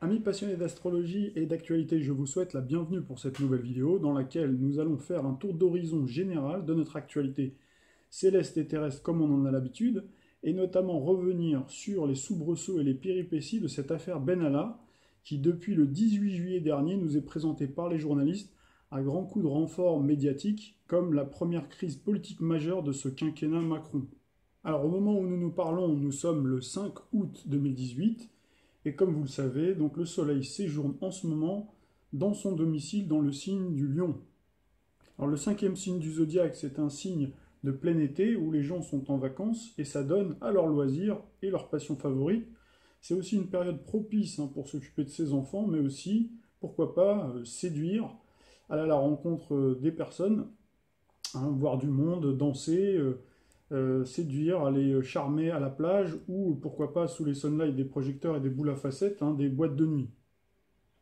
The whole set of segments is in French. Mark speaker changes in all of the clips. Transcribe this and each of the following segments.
Speaker 1: Amis passionnés d'astrologie et d'actualité, je vous souhaite la bienvenue pour cette nouvelle vidéo dans laquelle nous allons faire un tour d'horizon général de notre actualité céleste et terrestre comme on en a l'habitude, et notamment revenir sur les soubresauts et les péripéties de cette affaire Benalla, qui depuis le 18 juillet dernier nous est présentée par les journalistes à grands coups de renfort médiatique comme la première crise politique majeure de ce quinquennat Macron. Alors au moment où nous nous parlons, nous sommes le 5 août 2018, et comme vous le savez, donc le Soleil séjourne en ce moment dans son domicile dans le signe du Lion. Alors le cinquième signe du zodiaque, c'est un signe de plein été où les gens sont en vacances et ça donne à leurs loisirs et leurs passions favorites. C'est aussi une période propice pour s'occuper de ses enfants, mais aussi, pourquoi pas, séduire, aller à la rencontre des personnes, voir du monde, danser, séduire, aller charmer à la plage ou pourquoi pas sous les sunlights des projecteurs et des boules à facettes, des boîtes de nuit.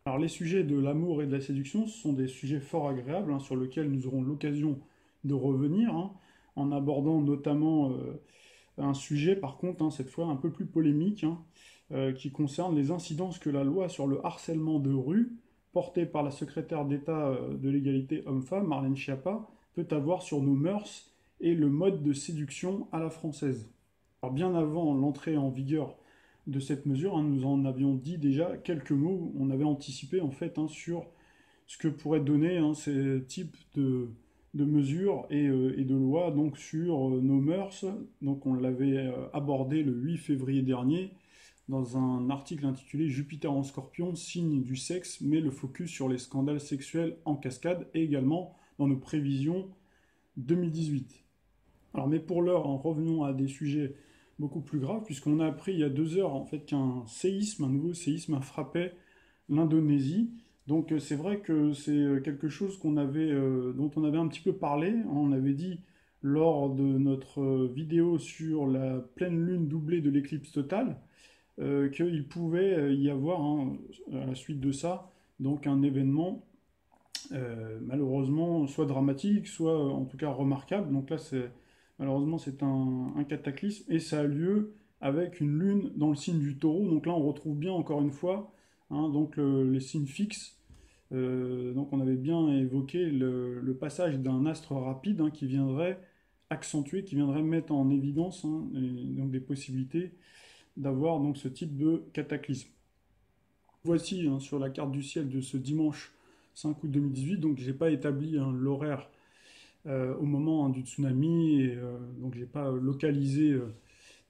Speaker 1: Alors les sujets de l'amour et de la séduction, ce sont des sujets fort agréables sur lesquels nous aurons l'occasion de revenir, en abordant notamment un sujet par contre, cette fois un peu plus polémique, qui concerne les incidences que la loi sur le harcèlement de rue, portée par la secrétaire d'État de l'égalité homme-femme, Marlène Schiappa, peut avoir sur nos mœurs et le mode de séduction à la française. Alors bien avant l'entrée en vigueur de cette mesure, nous en avions dit déjà quelques mots, on avait anticipé en fait sur ce que pourraient donner ces types de mesures et de lois donc sur nos mœurs. Donc on l'avait abordé le 8 février dernier dans un article intitulé Jupiter en Scorpion, signe du sexe, met le focus sur les scandales sexuels en cascade et également dans nos prévisions 2018. Alors mais pour l'heure, revenons à des sujets beaucoup plus graves, puisqu'on a appris il y a 2 heures en fait qu'un séisme, un nouveau séisme a frappé l'Indonésie. Donc c'est vrai que c'est quelque chose dont on avait un petit peu parlé. On avait dit lors de notre vidéo sur la pleine lune doublée de l'éclipse totale qu'il pouvait y avoir à la suite de ça donc un événement malheureusement soit dramatique, soit en tout cas remarquable. Donc là malheureusement c'est un cataclysme et ça a lieu avec une lune dans le signe du taureau. Donc là on retrouve bien encore une fois donc les signes fixes. Donc on avait bien évoqué le passage d'un astre rapide qui viendrait accentuer, qui viendrait mettre en évidence donc des possibilités d'avoir donc ce type de cataclysme. Voici sur la carte du ciel de ce dimanche 5 août 2018, donc j'ai pas établi l'horaire au moment du tsunami et donc j'ai pas localisé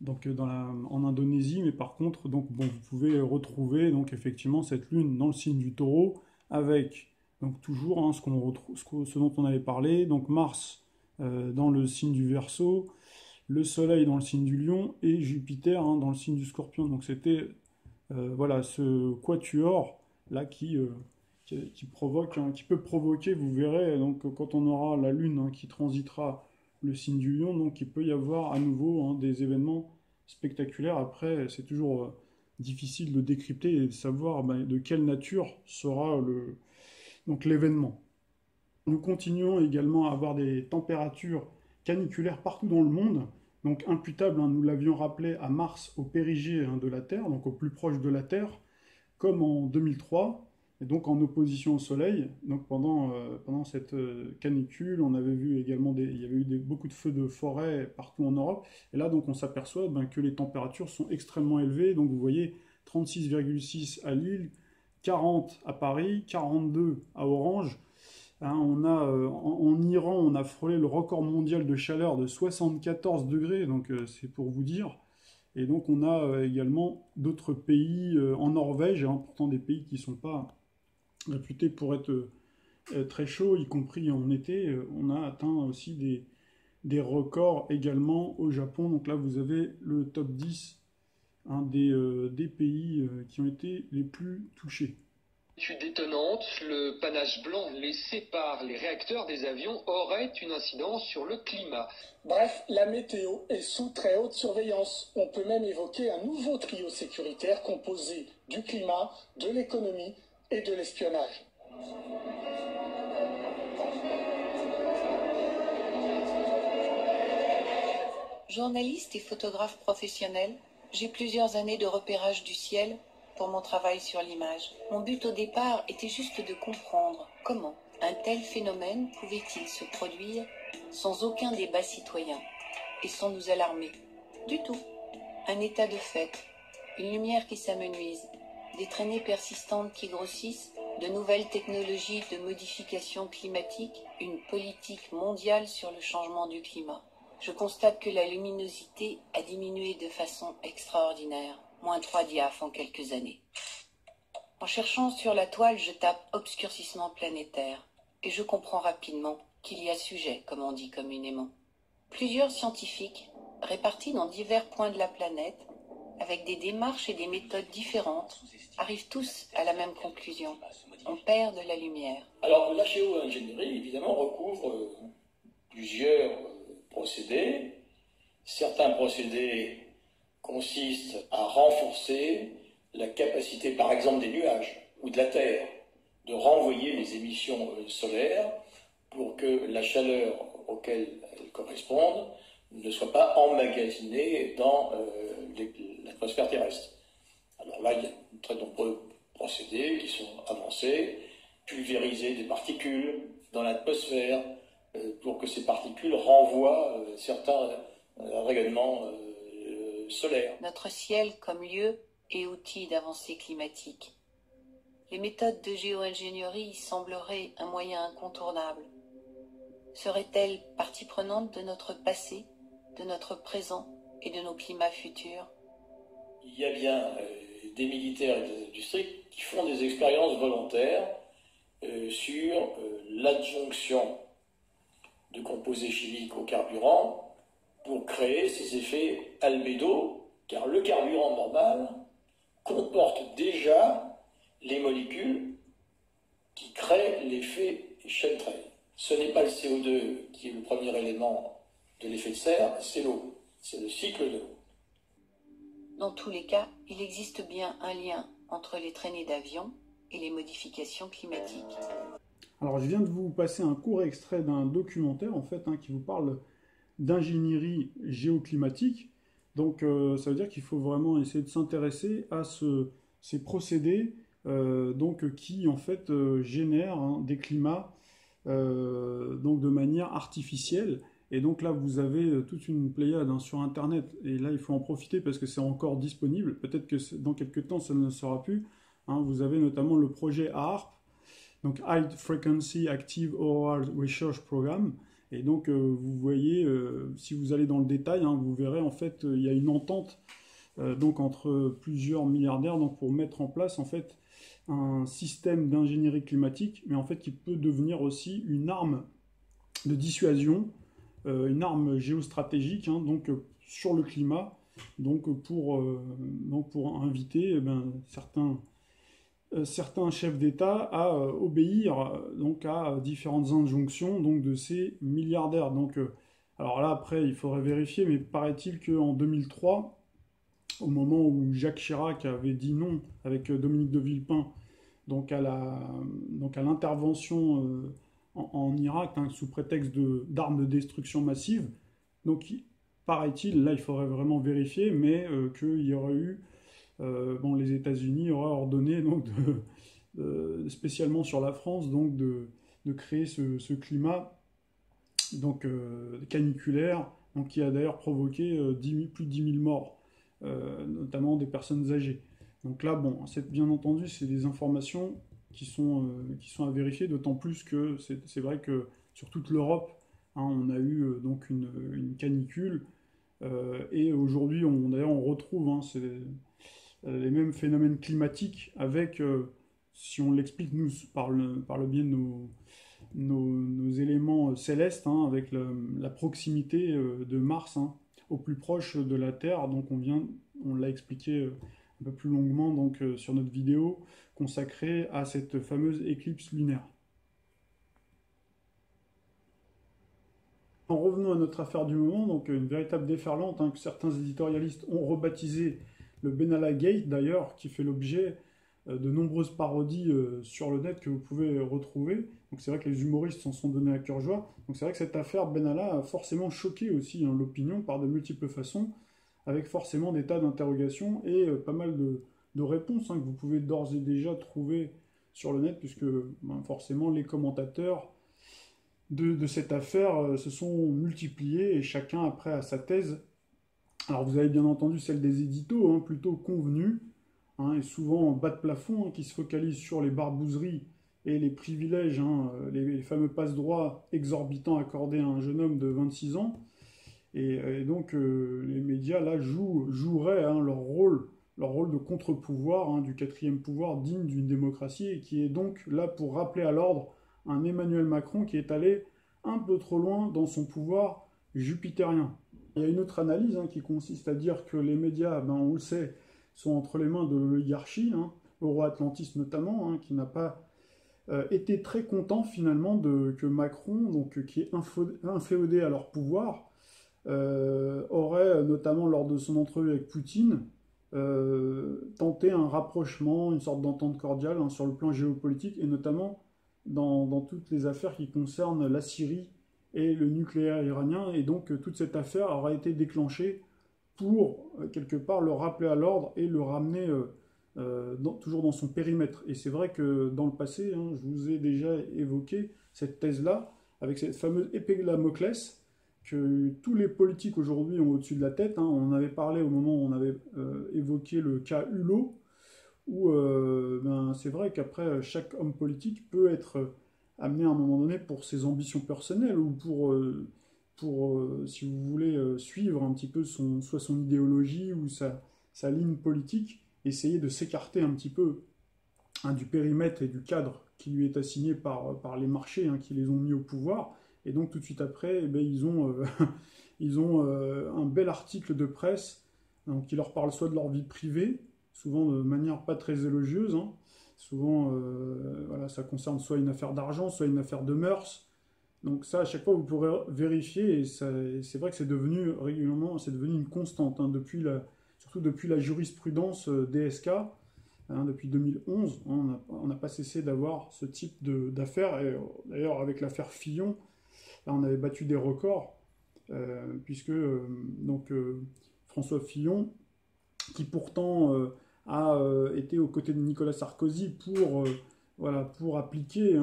Speaker 1: donc en Indonésie, mais par contre donc bon vous pouvez retrouver donc effectivement cette lune dans le signe du Taureau avec donc toujours ce dont on avait parlé, donc Mars dans le signe du Verseau, le Soleil dans le signe du Lion et Jupiter dans le signe du Scorpion. Donc c'était voilà ce quatuor là qui provoque, qui peut provoquer, vous verrez, donc quand on aura la Lune qui transitera le signe du Lion, donc il peut y avoir à nouveau des événements spectaculaires. Après, c'est toujours difficile de décrypter et de savoir de quelle nature sera donc l'événement. Nous continuons également à avoir des températures caniculaires partout dans le monde, donc imputables, nous l'avions rappelé, à Mars au périgée de la Terre, donc au plus proche de la Terre, comme en 2003, et donc en opposition au Soleil. Donc pendant cette canicule, on avait vu également il y avait eu beaucoup de feux de forêt partout en Europe, et là donc on s'aperçoit que les températures sont extrêmement élevées, donc vous voyez 36,6 à Lille, 40 à Paris, 42 à Orange. En Iran, on a frôlé le record mondial de chaleur de 74 degrés, donc c'est pour vous dire. Et donc on a également d'autres pays en Norvège, pourtant des pays qui ne sont pas réputés pour être très chauds, y compris en été. On a atteint aussi des records également au Japon. Donc là vous avez le top 10 des pays qui ont été les plus touchés.
Speaker 2: Étude étonnante, le panache blanc laissé par les réacteurs des avions aurait une incidence sur le climat.
Speaker 3: Bref, la météo est sous très haute surveillance. On peut même évoquer un nouveau trio sécuritaire composé du climat, de l'économie et de l'espionnage.
Speaker 4: Journaliste et photographe professionnel, j'ai plusieurs années de repérage du ciel pour mon travail sur l'image. Mon but au départ était juste de comprendre comment un tel phénomène pouvait-il se produire sans aucun débat citoyen et sans nous alarmer. Du tout. Un état de fait, une lumière qui s'amenuise, des traînées persistantes qui grossissent, de nouvelles technologies de modification climatique, une politique mondiale sur le changement du climat. Je constate que la luminosité a diminué de façon extraordinaire, moins 3 diaphes en quelques années. En cherchant sur la toile, je tape obscurcissement planétaire et je comprends rapidement qu'il y a sujet, comme on dit communément. Plusieurs scientifiques, répartis dans divers points de la planète, avec des démarches et des méthodes différentes, arrivent tous à la même conclusion. On perd de la lumière.
Speaker 5: Alors la géo-ingénierie, évidemment, recouvre plusieurs procédés. Certains procédés consistent à renforcer la capacité, par exemple, des nuages ou de la Terre, de renvoyer les émissions solaires pour que la chaleur auquel elles correspondent ne soit pas emmagasinée dans l'atmosphère terrestre. Alors là, il y a de très nombreux procédés qui sont avancés, pulvériser des particules dans l'atmosphère pour que ces particules renvoient certains rayonnements solaires.
Speaker 4: Notre ciel comme lieu et outil d'avancée climatique. Les méthodes de géo-ingénierie sembleraient un moyen incontournable. Seraient-elles partie prenante de notre passé, de notre présent et de nos climats futurs?
Speaker 5: Il y a bien des militaires et des industries qui font des expériences volontaires sur l'adjonction de composés chimiques au carburant pour créer ces effets albédo, car le carburant normal comporte déjà les molécules qui créent l'effet Chantrail. Ce n'est pas le CO2 qui est le premier élément de l'effet de serre, c'est l'eau. C'est le cycle de l'eau.
Speaker 4: Dans tous les cas, il existe bien un lien entre les traînées d'avions et les modifications climatiques.
Speaker 1: Alors je viens de vous passer un court extrait d'un documentaire en fait qui vous parle d'ingénierie géoclimatique. Donc ça veut dire qu'il faut vraiment essayer de s'intéresser à ces procédés qui en fait génèrent des climats donc de manière artificielle. Et donc là, vous avez toute une pléiade sur Internet. Et là, il faut en profiter parce que c'est encore disponible. Peut-être que dans quelques temps, ça ne sera plus. Vous avez notamment le projet HAARP, donc High Frequency Active Auroral Research Program. Et donc, vous voyez, si vous allez dans le détail, vous verrez, en fait, il y a une entente donc entre plusieurs milliardaires donc, pour mettre en place, en fait, un système d'ingénierie climatique, mais en fait, qui peut devenir aussi une arme de dissuasion, une arme géostratégique donc, sur le climat, donc pour inviter certains chefs d'État à obéir donc, à différentes injonctions donc, de ces milliardaires. Donc, alors là, après, il faudrait vérifier, mais paraît-il qu'en 2003, au moment où Jacques Chirac avait dit non avec Dominique de Villepin donc à l'intervention en Irak, sous prétexte d'armes de destruction massive. Donc, paraît-il, là il faudrait vraiment vérifier, mais qu'il y aurait eu, les États-Unis auraient ordonné, donc, spécialement sur la France, donc, de créer ce climat donc, caniculaire, donc, qui a d'ailleurs provoqué plus de 10 000 morts, notamment des personnes âgées. Donc là, bien entendu, c'est des informations qui sont à vérifier, d'autant plus que c'est vrai que sur toute l'Europe, on a eu donc une canicule, et aujourd'hui, on retrouve les mêmes phénomènes climatiques avec, si on l'explique nous par le biais de nos éléments célestes, avec la proximité de Mars au plus proche de la Terre. Donc on l'a expliqué un peu plus longuement donc, sur notre vidéo consacrée à cette fameuse éclipse lunaire. En revenant à notre affaire du moment, donc une véritable déferlante que certains éditorialistes ont rebaptisé le Benalla Gate d'ailleurs, qui fait l'objet de nombreuses parodies sur le net que vous pouvez retrouver. Donc c'est vrai que les humoristes s'en sont donnés à cœur joie. Donc c'est vrai que cette affaire Benalla a forcément choqué aussi l'opinion par de multiples façons, avec forcément des tas d'interrogations et pas mal réponses que vous pouvez d'ores et déjà trouver sur le net, puisque forcément les commentateurs de cette affaire se sont multipliés et chacun après a sa thèse. Alors vous avez bien entendu celle des éditos, plutôt convenue, et souvent en bas de plafond, qui se focalisent sur les barbouzeries et les privilèges, les fameux passe-droits exorbitants accordés à un jeune homme de 26 ans. Et donc les médias là joueraient leur rôle de contre-pouvoir, du quatrième pouvoir digne d'une démocratie, et qui est donc là pour rappeler à l'ordre un Emmanuel Macron qui est allé un peu trop loin dans son pouvoir jupitérien. Il y a une autre analyse qui consiste à dire que les médias, on le sait, sont entre les mains de l'oligarchie, euro-atlantiste notamment, qui n'a pas été très content finalement que Macron, donc, qui est inféodé à leur pouvoir, aurait, notamment lors de son entrevue avec Poutine, tenté un rapprochement, une sorte d'entente cordiale sur le plan géopolitique, et notamment dans toutes les affaires qui concernent la Syrie et le nucléaire iranien, et donc toute cette affaire aura été déclenchée pour, quelque part, le rappeler à l'ordre et le ramener toujours dans son périmètre. Et c'est vrai que dans le passé, je vous ai déjà évoqué cette thèse-là, avec cette fameuse épée de Damoclès, que tous les politiques aujourd'hui ont au-dessus de la tête. On en avait parlé au moment où on avait évoqué le cas Hulot, où c'est vrai qu'après, chaque homme politique peut être amené à un moment donné pour ses ambitions personnelles, ou pour si vous voulez, suivre un petit peu soit son idéologie ou sa ligne politique, essayer de s'écarter un petit peu du périmètre et du cadre qui lui est assigné par les marchés qui les ont mis au pouvoir. Et donc tout de suite après, ils ont un bel article de presse qui leur parle soit de leur vie privée, souvent de manière pas très élogieuse. Souvent, ça concerne soit une affaire d'argent, soit une affaire de mœurs. Donc ça, à chaque fois, vous pourrez vérifier, et c'est vrai que c'est devenu régulièrement, c'est devenu une constante, surtout depuis la jurisprudence DSK, depuis 2011, on n'a pas cessé d'avoir ce type d'affaires. Et d'ailleurs, avec l'affaire Fillon, là, on avait battu des records, puisque François Fillon, qui pourtant a été aux côtés de Nicolas Sarkozy pour appliquer,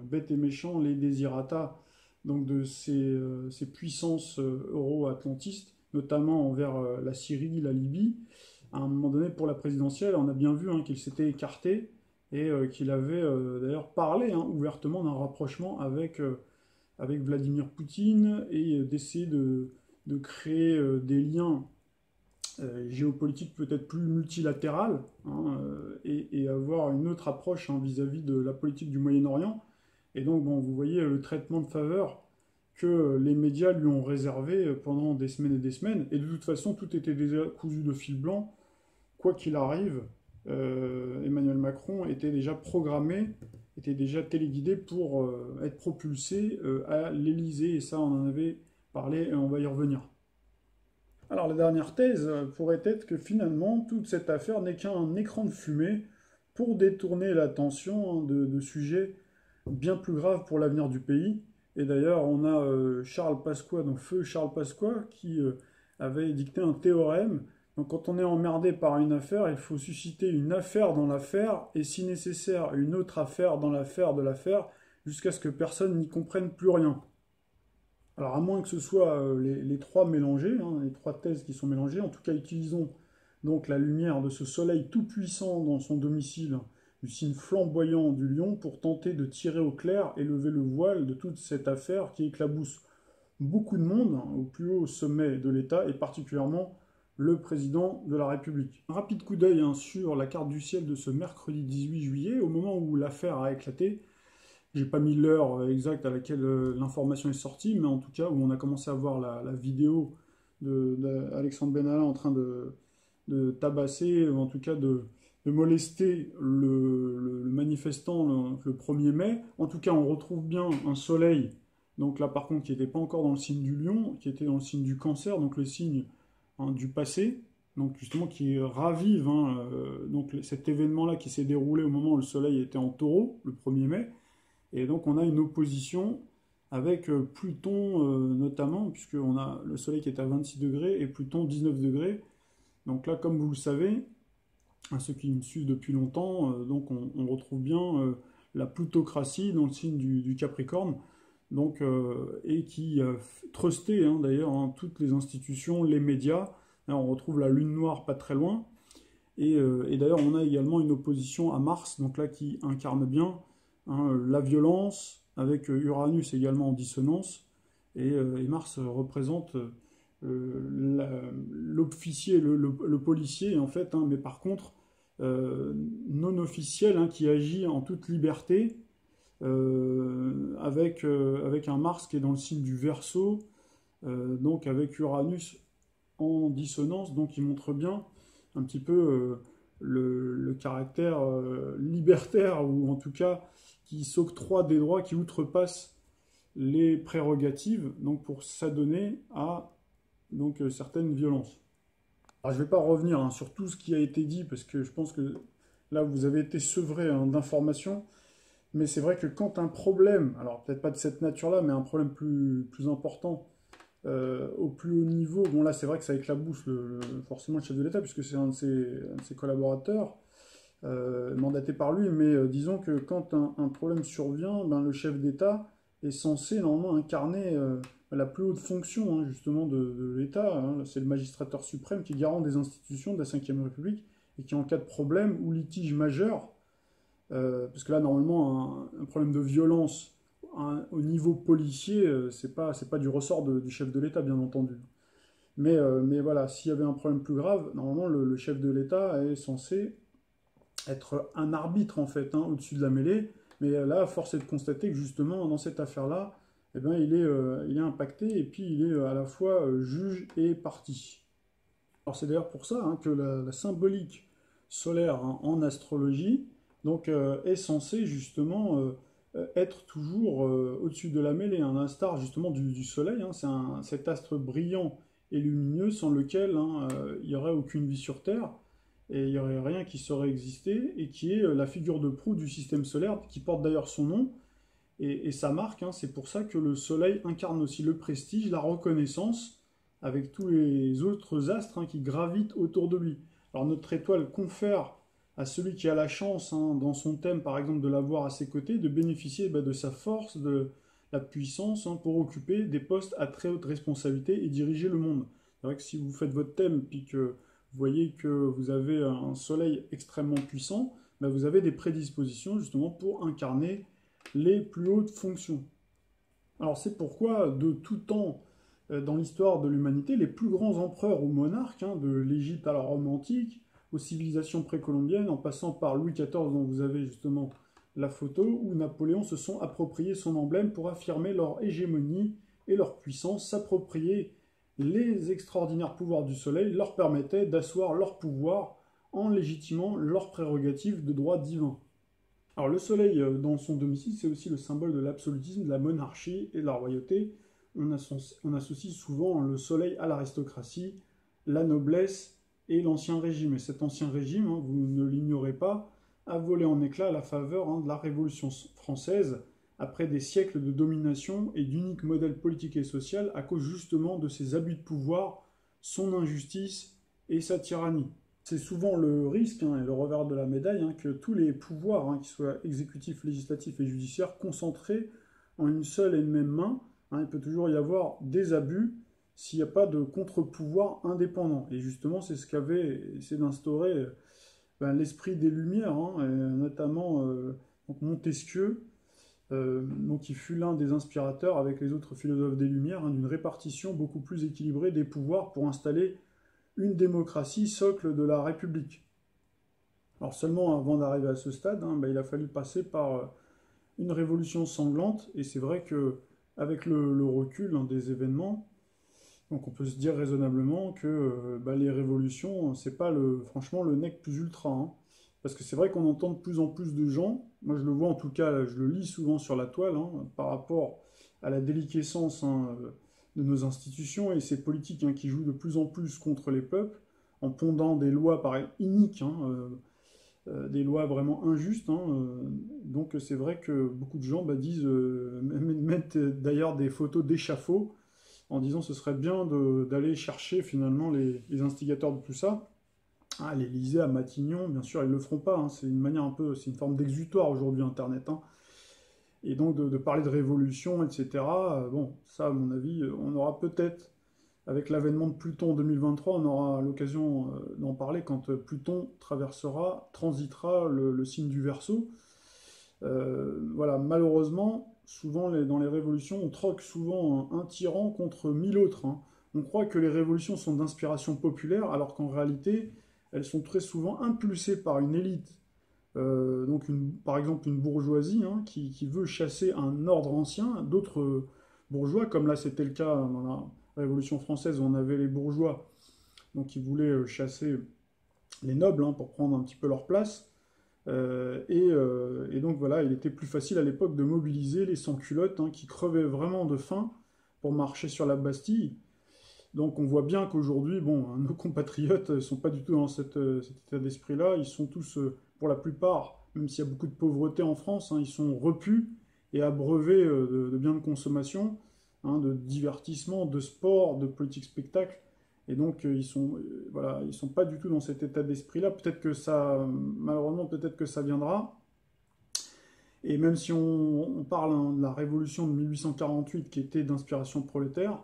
Speaker 1: bête et méchant, les désirata donc de ces puissances euro-atlantistes, notamment envers la Syrie, la Libye. À un moment donné, pour la présidentielle, on a bien vu qu'il s'était écarté et qu'il avait d'ailleurs parlé ouvertement d'un rapprochement avec Vladimir Poutine, et d'essayer de créer des liens géopolitiques peut-être plus multilatérales, et avoir une autre approche vis-à-vis de la politique du Moyen-Orient. Et donc, vous voyez le traitement de faveur que les médias lui ont réservé pendant des semaines et des semaines. Et de toute façon, tout était déjà cousu de fil blanc. Quoi qu'il arrive, Emmanuel Macron était déjà programmé, était déjà téléguidé pour être propulsé à l'Élysée. Et ça, on en avait parlé et on va y revenir. Alors la dernière thèse pourrait être que finalement, toute cette affaire n'est qu'un écran de fumée pour détourner l'attention de sujets bien plus graves pour l'avenir du pays. Et d'ailleurs, on a Charles Pasqua, donc feu Charles Pasqua, qui avait dicté un théorème. Donc quand on est emmerdé par une affaire, il faut susciter une affaire dans l'affaire, et si nécessaire, une autre affaire dans l'affaire de l'affaire, jusqu'à ce que personne n'y comprenne plus rien. Alors à moins que ce soit les trois mélangés, les trois thèses qui sont mélangées, en tout cas utilisons donc la lumière de ce soleil tout-puissant dans son domicile, du signe flamboyant du lion, pour tenter de tirer au clair et lever le voile de toute cette affaire qui éclabousse beaucoup de monde au plus haut sommet de l'État, et particulièrement le président de la République. Un rapide coup d'œil sur la carte du ciel de ce mercredi 18 juillet, au moment où l'affaire a éclaté. J'ai pas mis l'heure exacte à laquelle l'information est sortie, mais en tout cas où on a commencé à voir la vidéo d'Alexandre Benalla en train de tabasser, ou en tout cas de molester le manifestant le 1er mai. En tout cas, on retrouve bien un soleil, donc là par contre qui n'était pas encore dans le signe du lion, qui était dans le signe du cancer, donc le signe du passé, donc justement qui ravive donc cet événement-là qui s'est déroulé au moment où le soleil était en taureau, le 1er mai. Et donc on a une opposition avec Pluton notamment, puisqu'on a le soleil qui est à 26 degrés et Pluton 19 degrés. Donc là, comme vous le savez, À ceux qui me suivent depuis longtemps, donc on retrouve bien la plutocratie dans le signe du Capricorne, donc, et qui trustait hein, d'ailleurs hein, toutes les institutions, les médias. Là, on retrouve la lune noire pas très loin, et d'ailleurs on a également une opposition à Mars, donc là qui incarne bien hein, la violence, avec Uranus également en dissonance, et Mars représente l'officier, le policier en fait, hein, mais par contre non officiel, hein, qui agit en toute liberté, avec un Mars qui est dans le signe du Verseau, donc avec Uranus en dissonance, donc il montre bien un petit peu le caractère libertaire, ou en tout cas qui s'octroie des droits qui outrepassent les prérogatives, donc pour s'adonner à donc, certaines violences. Alors, je ne vais pas revenir hein, sur tout ce qui a été dit, parce que je pense que là, vous avez été sevré hein, d'informations, mais c'est vrai que quand un problème, alors peut-être pas de cette nature-là, mais un problème plus important, au plus haut niveau, bon là c'est vrai que ça éclabousse forcément le chef de l'État, puisque c'est un de ses collaborateurs, mandaté par lui, mais disons que quand un problème survient, ben, le chef d'État est censé normalement incarner la plus haute fonction hein, justement de l'État, hein. C'est le magistrateur suprême qui est garant des institutions de la Ve République, et qui en cas de problème ou litige majeur, parce que là normalement un problème de violence au niveau policier, c'est pas du ressort du chef de l'État bien entendu. Mais voilà, s'il y avait un problème plus grave, normalement le chef de l'État est censé être un arbitre en fait, hein, au-dessus de la mêlée, mais là force est de constater que justement dans cette affaire-là, eh ben, il est impacté, et puis il est à la fois juge et partie. Alors c'est d'ailleurs pour ça hein, que la symbolique solaire hein, en astrologie donc, est censée justement être toujours au-dessus de la mêlée, à l'instar justement du Soleil, hein, c'est cet astre brillant et lumineux sans lequel hein, il n'y aurait aucune vie sur Terre, et il n'y aurait rien qui saurait exister, et qui est la figure de proue du système solaire, qui porte d'ailleurs son nom, et sa marque, hein, c'est pour ça que le Soleil incarne aussi le prestige, la reconnaissance, avec tous les autres astres hein, qui gravitent autour de lui. Alors notre étoile confère à celui qui a la chance, hein, dans son thème par exemple, de l'avoir à ses côtés, de bénéficier de sa force, de la puissance, hein, pour occuper des postes à très haute responsabilité et diriger le monde. C'est vrai que si vous faites votre thème, puis que vous voyez que vous avez un soleil extrêmement puissant, ben vous avez des prédispositions justement pour incarner les plus hautes fonctions. Alors c'est pourquoi de tout temps dans l'histoire de l'humanité, les plus grands empereurs ou monarques, hein, de l'Égypte à la Rome antique, aux civilisations précolombiennes, en passant par Louis XIV dont vous avez justement la photo, où Napoléon se sont appropriés son emblème pour affirmer leur hégémonie et leur puissance. S'approprier les extraordinaires pouvoirs du soleil leur permettait d'asseoir leur pouvoir en légitimant leurs prérogatives de droit divin. Alors le soleil dans son domicile, c'est aussi le symbole de l'absolutisme, de la monarchie et de la royauté. On associe souvent le soleil à l'aristocratie, la noblesse et l'ancien régime. Et cet ancien régime, hein, vous ne l'ignorez pas, a volé en éclats à la faveur hein, de la Révolution française, après des siècles de domination et d'unique modèle politique et social, à cause justement de ses abus de pouvoir, son injustice et sa tyrannie. C'est souvent le risque hein, et le revers de la médaille hein, que tous les pouvoirs, hein, qu'ils soient exécutifs, législatifs et judiciaires, concentrés en une seule et une même main, hein, il peut toujours y avoir des abus s'il n'y a pas de contre-pouvoir indépendant. Et justement, c'est ce qu'avait essayé d'instaurer l'esprit des Lumières, hein, notamment donc Montesquieu, donc qui fut l'un des inspirateurs, avec les autres philosophes des Lumières, hein, d'une répartition beaucoup plus équilibrée des pouvoirs pour installer une démocratie socle de la République. Alors seulement avant d'arriver à ce stade, hein, il a fallu passer par une révolution sanglante, et c'est vrai que avec le recul hein, des événements, donc on peut se dire raisonnablement que les révolutions, c'est pas franchement le nec plus ultra, hein, parce que c'est vrai qu'on entend de plus en plus de gens, moi je le vois en tout cas, je le lis souvent sur la toile, hein, par rapport à la déliquescence hein, de nos institutions et ces politiques hein, qui jouent de plus en plus contre les peuples, en pondant des lois pareil iniques, hein, des lois vraiment injustes. Hein, donc c'est vrai que beaucoup de gens disent, mettent d'ailleurs des photos d'échafauds, en disant ce serait bien d'aller chercher finalement les instigateurs de tout ça. à l'Élysée, à Matignon, bien sûr, ils ne le feront pas, hein, c'est une manière un peu, c'est une forme d'exutoire aujourd'hui, Internet, hein. Et donc de parler de révolution, etc., bon, ça, à mon avis, on aura peut-être, avec l'avènement de Pluton en 2023, on aura l'occasion d'en parler quand Pluton transitera le signe du Verseau. Voilà, malheureusement, souvent dans les révolutions, on troque souvent un tyran contre 1000 autres, hein. On croit que les révolutions sont d'inspiration populaire, alors qu'en réalité, elles sont très souvent impulsées par une élite, donc par exemple une bourgeoisie, hein, qui veut chasser un ordre ancien, d'autres bourgeois, comme là c'était le cas dans la Révolution française où on avait les bourgeois, donc qui voulaient chasser les nobles, hein, pour prendre un petit peu leur place. Et donc voilà, il était plus facile à l'époque de mobiliser les sans-culottes, hein, qui crevaient vraiment de faim pour marcher sur la Bastille. Donc on voit bien qu'aujourd'hui, bon, nos compatriotes ne sont pas du tout dans cet état d'esprit-là. Ils sont tous, pour la plupart, même s'il y a beaucoup de pauvreté en France, hein, ils sont repus et abreuvés de biens de consommation, hein, de divertissement, de sport, de politique spectacle. Et donc voilà, ils sont pas du tout dans cet état d'esprit-là. Peut-être que ça, malheureusement, peut-être que ça viendra. Et même si on parle, hein, de la révolution de 1848 qui était d'inspiration prolétaire,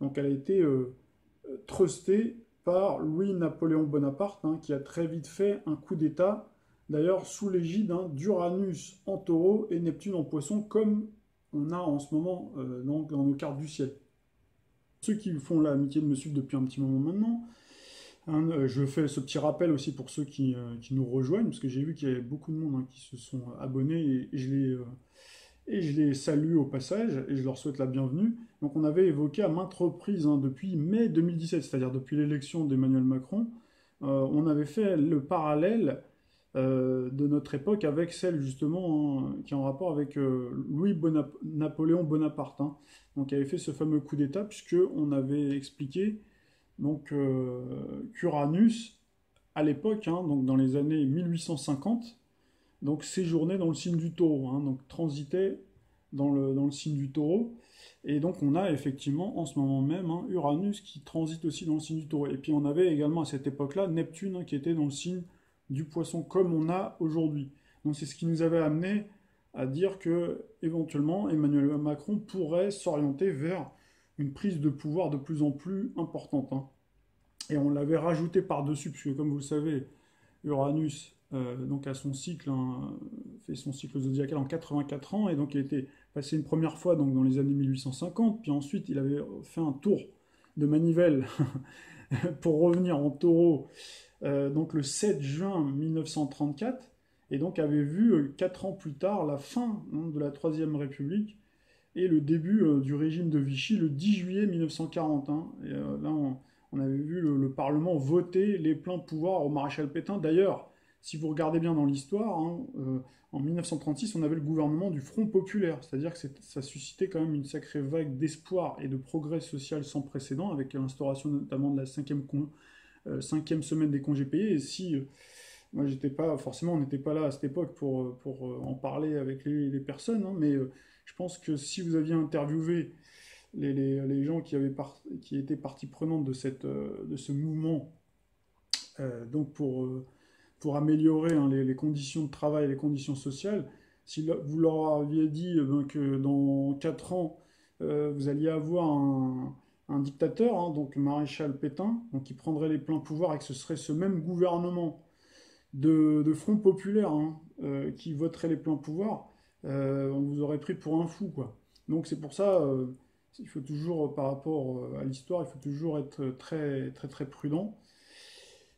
Speaker 1: donc elle a été trustée par Louis-Napoléon Bonaparte, hein, qui a très vite fait un coup d'État, d'ailleurs sous l'égide, hein, d'Uranus en taureau et Neptune en poisson, comme on a en ce moment dans nos cartes du ciel. Ceux qui font l'amitié de me suivre depuis un petit moment maintenant, hein, je fais ce petit rappel aussi pour ceux qui nous rejoignent, parce que j'ai vu qu'il y avait beaucoup de monde, hein, qui se sont abonnés, et je les salue au passage, et je leur souhaite la bienvenue. Donc on avait évoqué à maintes reprises, hein, depuis mai 2017, c'est-à-dire depuis l'élection d'Emmanuel Macron, on avait fait le parallèle de notre époque avec celle justement, hein, qui est en rapport avec Napoléon Bonaparte, hein, donc qui avait fait ce fameux coup d'État, puisqu'on avait expliqué donc qu'Uranus, à l'époque, hein, donc dans les années 1850, donc séjournait dans le signe du Taureau, hein, donc transitait dans le signe du Taureau, et donc on a effectivement en ce moment même, hein, Uranus qui transite aussi dans le signe du Taureau. Et puis on avait également à cette époque-là Neptune, hein, qui était dans le signe du Poisson, comme on a aujourd'hui. Donc c'est ce qui nous avait amené à dire que éventuellement Emmanuel Macron pourrait s'orienter vers une prise de pouvoir de plus en plus importante, hein. Et on l'avait rajouté par-dessus, puisque comme vous le savez, Uranus, donc a son cycle, hein, fait son cycle zodiacal en 84 ans, et donc il a été passé une première fois donc, dans les années 1850, puis ensuite il avait fait un tour de manivelle pour revenir en taureau, donc le 7 juin 1934, et donc avait vu 4 ans plus tard la fin, hein, de la Troisième République et le début du régime de Vichy le 10 juillet 1940. Hein. Et là, on avait vu le Parlement voter les pleins pouvoirs au maréchal Pétain. D'ailleurs, si vous regardez bien dans l'histoire, hein, en 1936, on avait le gouvernement du Front populaire, c'est-à-dire que ça suscitait quand même une sacrée vague d'espoir et de progrès social sans précédent, avec l'instauration notamment de la cinquième semaine des congés payés. Et si moi j'étais pas, forcément on n'était pas là à cette époque pour en parler avec les personnes, hein, mais je pense que si vous aviez interviewé les gens qui étaient partie prenante de ce mouvement, donc pour améliorer, hein, les conditions de travail et les conditions sociales, si vous leur aviez dit que dans 4 ans, vous alliez avoir un dictateur, hein, donc maréchal Pétain, donc qui prendrait les pleins pouvoirs et que ce serait ce même gouvernement de Front populaire, hein, qui voterait les pleins pouvoirs, on vous aurait pris pour un fou, quoi. Donc c'est pour ça, il faut toujours, par rapport à l'histoire, il faut toujours être très très très prudent.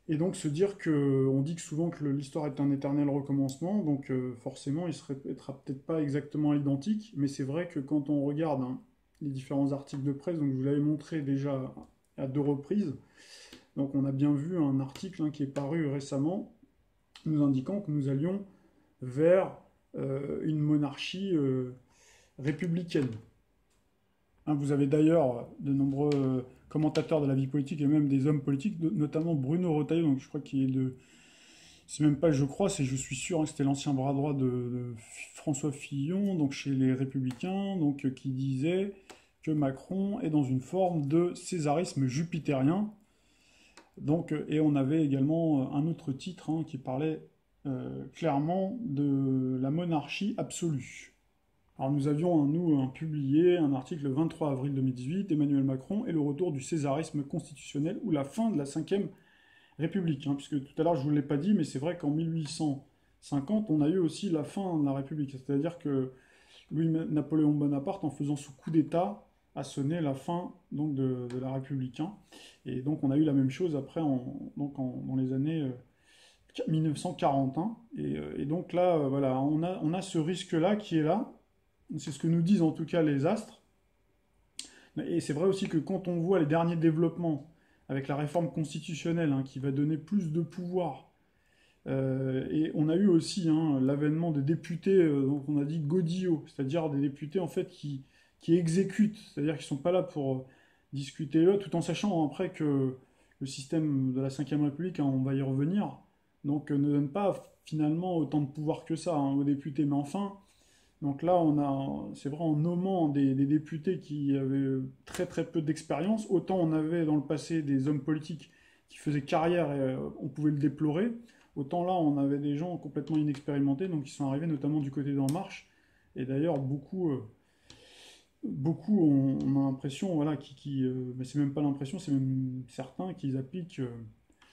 Speaker 1: Et donc se dire que, on dit que souvent que l'histoire est un éternel recommencement, donc forcément il sera peut-être pas exactement à l'identique, mais c'est vrai que quand on regarde, hein, les différents articles de presse, donc je vous l'avais montré déjà à 2 reprises, donc on a bien vu un article, hein, qui est paru récemment, nous indiquant que nous allions vers une monarchie républicaine. Hein, vous avez d'ailleurs de nombreux commentateurs de la vie politique et même des hommes politiques, notamment Bruno Retailleau, donc je crois qu'il est de... C'est même pas je crois, c'est je suis sûr, hein, que c'était l'ancien bras droit de François Fillon, donc chez les Républicains, donc qui disait que Macron est dans une forme de césarisme jupitérien. Donc, et on avait également un autre titre hein, qui parlait clairement de la monarchie absolue. Alors nous avions, publié un article le 23 avril 2018, Emmanuel Macron et le retour du césarisme constitutionnel ou la fin de la Ve République. Hein, puisque tout à l'heure je ne vous l'ai pas dit, mais c'est vrai qu'en 1850, on a eu aussi la fin de la République. C'est-à-dire que Louis-Napoléon Bonaparte, en faisant ce coup d'État, a sonné la fin donc, de la République. Hein. Et donc on a eu la même chose après dans les années 1941. Et donc là, voilà, on a ce risque-là qui est là. C'est ce que nous disent en tout cas les astres. Et c'est vrai aussi que quand on voit les derniers développements avec la réforme constitutionnelle hein, qui va donner plus de pouvoir, et on a eu aussi hein, l'avènement des députés, donc on a dit godillots, c'est-à-dire des députés en fait qui exécutent, c'est-à-dire qui ne sont pas là pour discuter là, tout en sachant après que le système de la Ve République, hein, on va y revenir, donc ne donne pas finalement autant de pouvoir que ça hein, aux députés, mais enfin, donc là c'est vrai en nommant des députés qui avaient très très peu d'expérience, autant on avait dans le passé des hommes politiques qui faisaient carrière et on pouvait le déplorer, autant là on avait des gens complètement inexpérimentés, donc qui sont arrivés notamment du côté d'En Marche, et d'ailleurs beaucoup on a l'impression, voilà, mais c'est même pas l'impression, c'est même certain qu'ils appliquent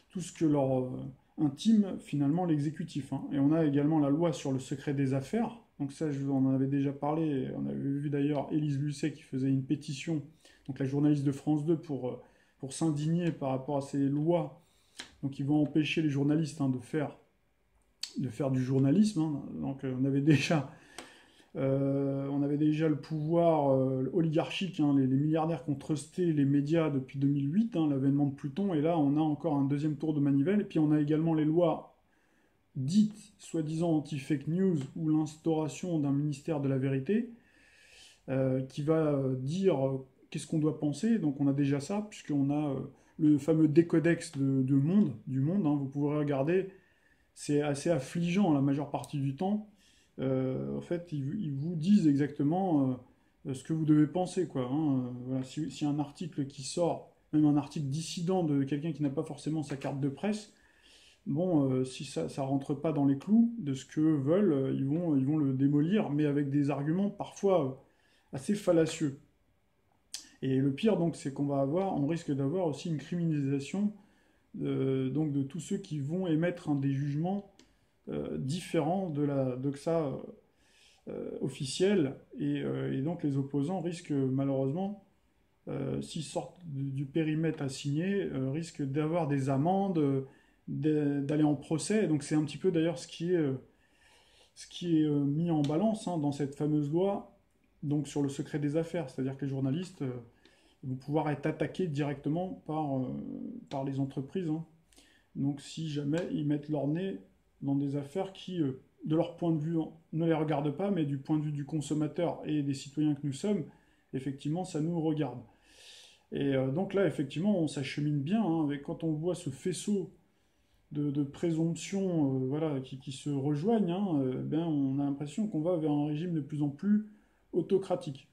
Speaker 1: tout ce que leur intime finalement l'exécutif. Hein. Et on a également la loi sur le secret des affaires. Donc ça, je vous en avais déjà parlé. On avait vu d'ailleurs Élise Lucet qui faisait une pétition, donc la journaliste de France 2, pour s'indigner par rapport à ces lois, donc qui vont empêcher les journalistes hein, de faire du journalisme. Hein. Donc on avait déjà le pouvoir oligarchique, hein, les milliardaires qui ont trusté les médias depuis 2008, hein, l'avènement de Pluton, et là on a encore un deuxième tour de manivelle, et puis on a également les lois dites soi-disant anti-fake news, ou l'instauration d'un ministère de la vérité, qui va dire qu'est-ce qu'on doit penser, donc on a déjà ça, puisqu'on a le fameux décodex du monde, hein, vous pouvez regarder, c'est assez affligeant la majeure partie du temps. En fait, ils vous disent exactement ce que vous devez penser, quoi. Hein. Voilà, si un article qui sort, même un article dissident de quelqu'un qui n'a pas forcément sa carte de presse, bon, si ça rentre pas dans les clous de ce que veulent, ils vont le démolir, mais avec des arguments parfois assez fallacieux. Et le pire, donc, c'est on risque d'avoir aussi une criminalisation donc de tous ceux qui vont émettre des jugements différent de la doxa officielle, et donc les opposants risquent malheureusement, s'ils sortent du périmètre assigné, risquent d'avoir des amendes, d'aller en procès, et donc c'est un petit peu d'ailleurs ce qui est mis en balance hein, dans cette fameuse loi donc sur le secret des affaires, c'est-à-dire que les journalistes vont pouvoir être attaqués directement par les entreprises, hein. Donc si jamais ils mettent leur nez dans des affaires qui, de leur point de vue, ne les regardent pas, mais du point de vue du consommateur et des citoyens que nous sommes, effectivement, ça nous regarde. Et donc là, effectivement, on s'achemine bien, hein, quand on voit ce faisceau de présomptions voilà, qui se rejoignent, hein, ben, on a l'impression qu'on va vers un régime de plus en plus autocratique.